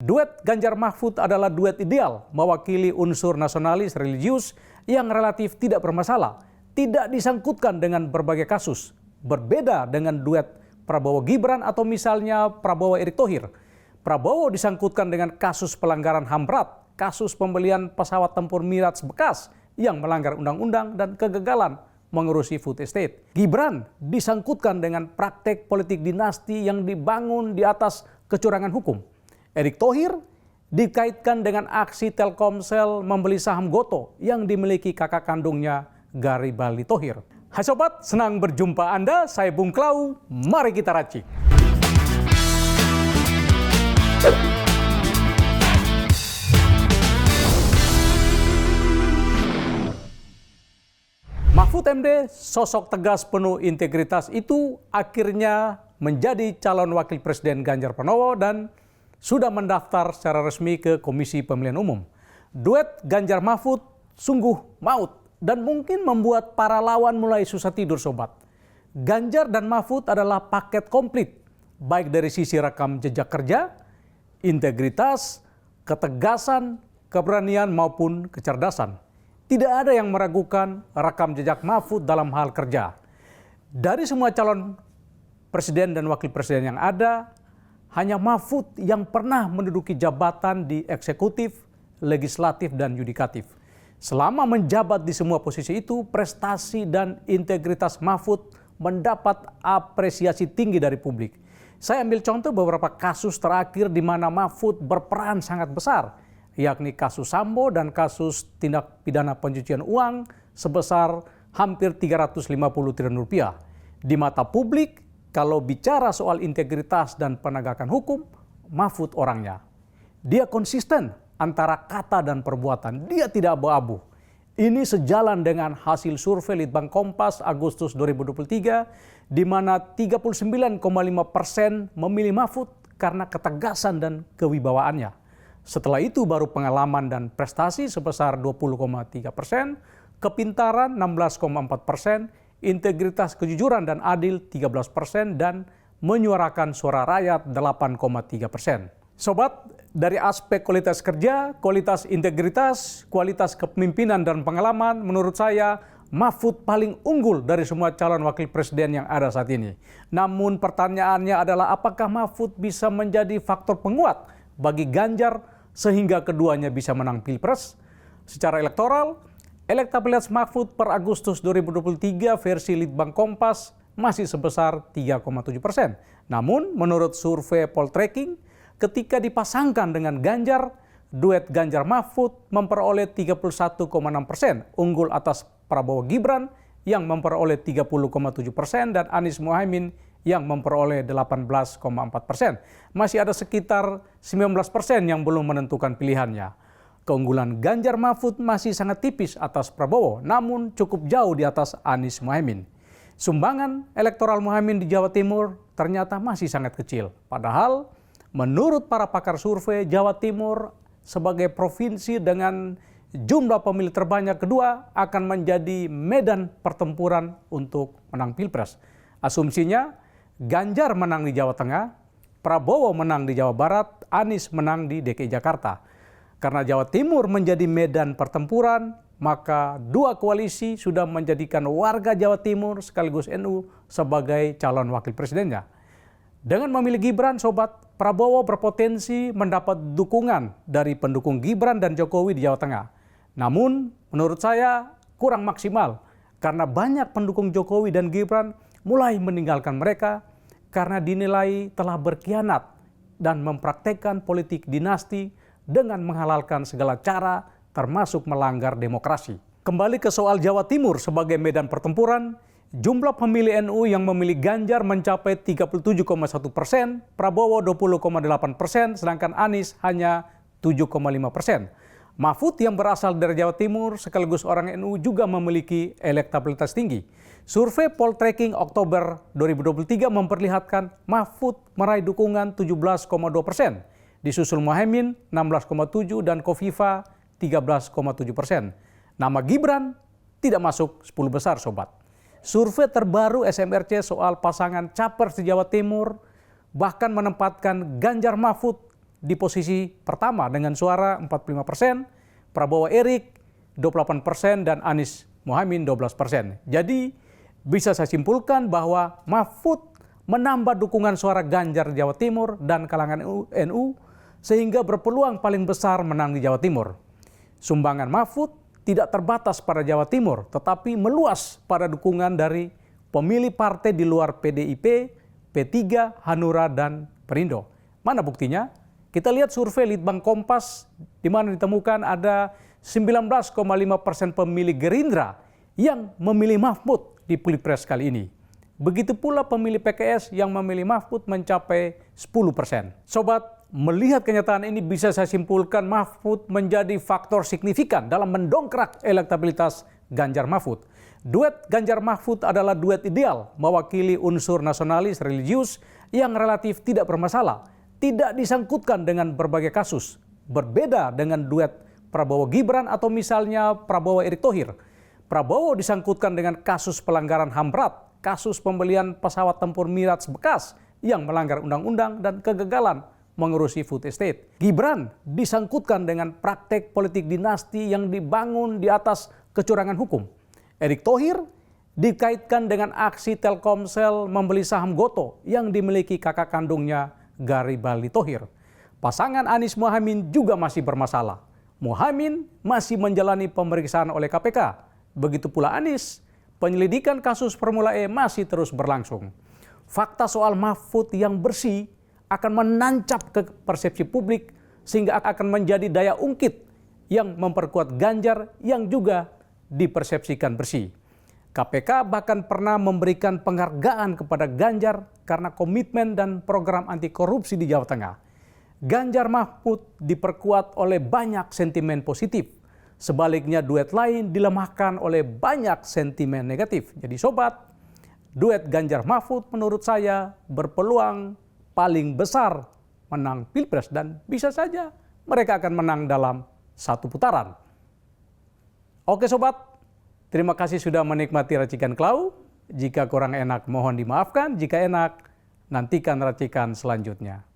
Duet Ganjar Mahfud adalah duet ideal mewakili unsur nasionalis religius yang relatif tidak bermasalah, tidak disangkutkan dengan berbagai kasus. Berbeda dengan duet Prabowo Gibran atau misalnya Prabowo Erick Thohir. Prabowo disangkutkan dengan kasus pelanggaran HAM berat, kasus pembelian pesawat tempur Mirage bekas yang melanggar undang-undang dan kegagalan mengurusi food estate. Gibran disangkutkan dengan praktek politik dinasti yang dibangun di atas kecurangan hukum. Erick Thohir dikaitkan dengan aksi Telkomsel membeli saham Gotoh yang dimiliki kakak kandungnya Garibaldi Thohir. Hai sobat, senang berjumpa Anda, saya Bung Klau, mari kita racik. Mahfud MD, sosok tegas penuh integritas itu akhirnya menjadi calon wakil presiden Ganjar Pranowo dan sudah mendaftar secara resmi ke Komisi Pemilihan Umum. Duet Ganjar Mahfud sungguh maut dan mungkin membuat para lawan mulai susah tidur sobat. Ganjar dan Mahfud adalah paket komplit, baik dari sisi rekam jejak kerja, integritas, ketegasan, keberanian maupun kecerdasan. Tidak ada yang meragukan rekam jejak Mahfud dalam hal kerja. Dari semua calon presiden dan wakil presiden yang ada, hanya Mahfud yang pernah menduduki jabatan di eksekutif, legislatif, dan yudikatif. Selama menjabat di semua posisi itu, prestasi dan integritas Mahfud mendapat apresiasi tinggi dari publik. Saya ambil contoh beberapa kasus terakhir di mana Mahfud berperan sangat besar, yakni kasus Sambo dan kasus tindak pidana pencucian uang sebesar hampir 350 triliun rupiah. Di mata publik, kalau bicara soal integritas dan penegakan hukum, Mahfud orangnya. Dia konsisten antara kata dan perbuatan, dia tidak abu-abu. Ini sejalan dengan hasil survei Litbang Kompas Agustus 2023, di mana 39,5% memilih Mahfud karena ketegasan dan kewibawaannya. Setelah itu baru pengalaman dan prestasi sebesar 20,3%, kepintaran 16,4%, integritas, kejujuran, dan adil 13%, dan menyuarakan suara rakyat 8,3%. Sobat, dari aspek kualitas kerja, kualitas integritas, kualitas kepemimpinan, dan pengalaman, menurut saya Mahfud paling unggul dari semua calon wakil presiden yang ada saat ini. Namun pertanyaannya adalah apakah Mahfud bisa menjadi faktor penguat bagi Ganjar sehingga keduanya bisa menang Pilpres? Secara elektoral, elektabilitas Mahfud per Agustus 2023 versi Litbang Kompas masih sebesar 3,7%. Namun menurut survei Poltreking, ketika dipasangkan dengan Ganjar, duet Ganjar Mahfud memperoleh 31,6%, unggul atas Prabowo Gibran yang memperoleh 30,7% dan Anies Muhaimin yang memperoleh 18,4%. Masih ada sekitar 19% yang belum menentukan pilihannya. Keunggulan Ganjar Mahfud masih sangat tipis atas Prabowo, namun cukup jauh di atas Anies Muhaimin. Sumbangan elektoral Muhaimin di Jawa Timur ternyata masih sangat kecil. Padahal menurut para pakar survei, Jawa Timur sebagai provinsi dengan jumlah pemilih terbanyak kedua akan menjadi medan pertempuran untuk menang Pilpres. Asumsinya Ganjar menang di Jawa Tengah, Prabowo menang di Jawa Barat, Anies menang di DKI Jakarta. Karena Jawa Timur menjadi medan pertempuran, maka dua koalisi sudah menjadikan warga Jawa Timur sekaligus NU sebagai calon wakil presidennya. Dengan memilih Gibran, sobat, Prabowo berpotensi mendapat dukungan dari pendukung Gibran dan Jokowi di Jawa Tengah. Namun, menurut saya kurang maksimal karena banyak pendukung Jokowi dan Gibran mulai meninggalkan mereka karena dinilai telah berkhianat dan mempraktekkan politik dinasti dengan menghalalkan segala cara termasuk melanggar demokrasi. Kembali ke soal Jawa Timur sebagai medan pertempuran, jumlah pemilih NU yang memilih Ganjar mencapai 37,1%, Prabowo 20,8%, sedangkan Anies hanya 7,5%. Mahfud yang berasal dari Jawa Timur sekaligus orang NU juga memiliki elektabilitas tinggi. Survei Poltreking Oktober 2023 memperlihatkan Mahfud meraih dukungan 17,2%. Disusul Muhaimin 16,7% dan Kofifa 13,7%. Nama Gibran tidak masuk 10 besar sobat. Survei terbaru SMRC soal pasangan capres di Jawa Timur bahkan menempatkan Ganjar Mahfud di posisi pertama dengan suara 45%, Prabowo Erik 28% dan Anies Mohaimin 12%. Jadi bisa saya simpulkan bahwa Mahfud menambah dukungan suara Ganjar di Jawa Timur dan kalangan NU sehingga berpeluang paling besar menang di Jawa Timur. Sumbangan Mahfud tidak terbatas pada Jawa Timur, tetapi meluas pada dukungan dari pemilih partai di luar PDIP, P3, Hanura, dan Perindo. Mana buktinya? Kita lihat survei Litbang Kompas, di mana ditemukan ada 19,5% pemilih Gerindra yang memilih Mahfud di Pilpres kali ini. Begitu pula pemilih PKS yang memilih Mahfud mencapai 10%. Sobat, melihat kenyataan ini bisa saya simpulkan Mahfud menjadi faktor signifikan dalam mendongkrak elektabilitas Ganjar Mahfud. Duet Ganjar Mahfud adalah duet ideal mewakili unsur nasionalis religius yang relatif tidak bermasalah, tidak disangkutkan dengan berbagai kasus. Berbeda dengan duet Prabowo Gibran atau misalnya Prabowo Erick Thohir. Prabowo disangkutkan dengan kasus pelanggaran HAM berat, kasus pembelian pesawat tempur Mirage bekas yang melanggar undang-undang dan kegagalan mengurusi food estate. Gibran disangkutkan dengan praktek politik dinasti yang dibangun di atas kecurangan hukum. Erick Thohir dikaitkan dengan aksi Telkomsel membeli saham Gotoh yang dimiliki kakak kandungnya Garibaldi Thohir. Pasangan Anies Mohaimin juga masih bermasalah. Mohaimin masih menjalani pemeriksaan oleh KPK. Begitu pula Anies, penyelidikan kasus Formula E masih terus berlangsung. Fakta soal Mahfud yang bersih akan menancap ke persepsi publik sehingga akan menjadi daya ungkit yang memperkuat Ganjar yang juga dipersepsikan bersih. KPK bahkan pernah memberikan penghargaan kepada Ganjar karena komitmen dan program anti korupsi di Jawa Tengah. Ganjar Mahfud diperkuat oleh banyak sentimen positif. Sebaliknya duet lain dilemahkan oleh banyak sentimen negatif. Jadi sobat, duet Ganjar Mahfud menurut saya berpeluang paling besar menang Pilpres dan bisa saja mereka akan menang dalam satu putaran. Oke sobat, terima kasih sudah menikmati racikan Klau. Jika kurang enak mohon dimaafkan, jika enak nantikan racikan selanjutnya.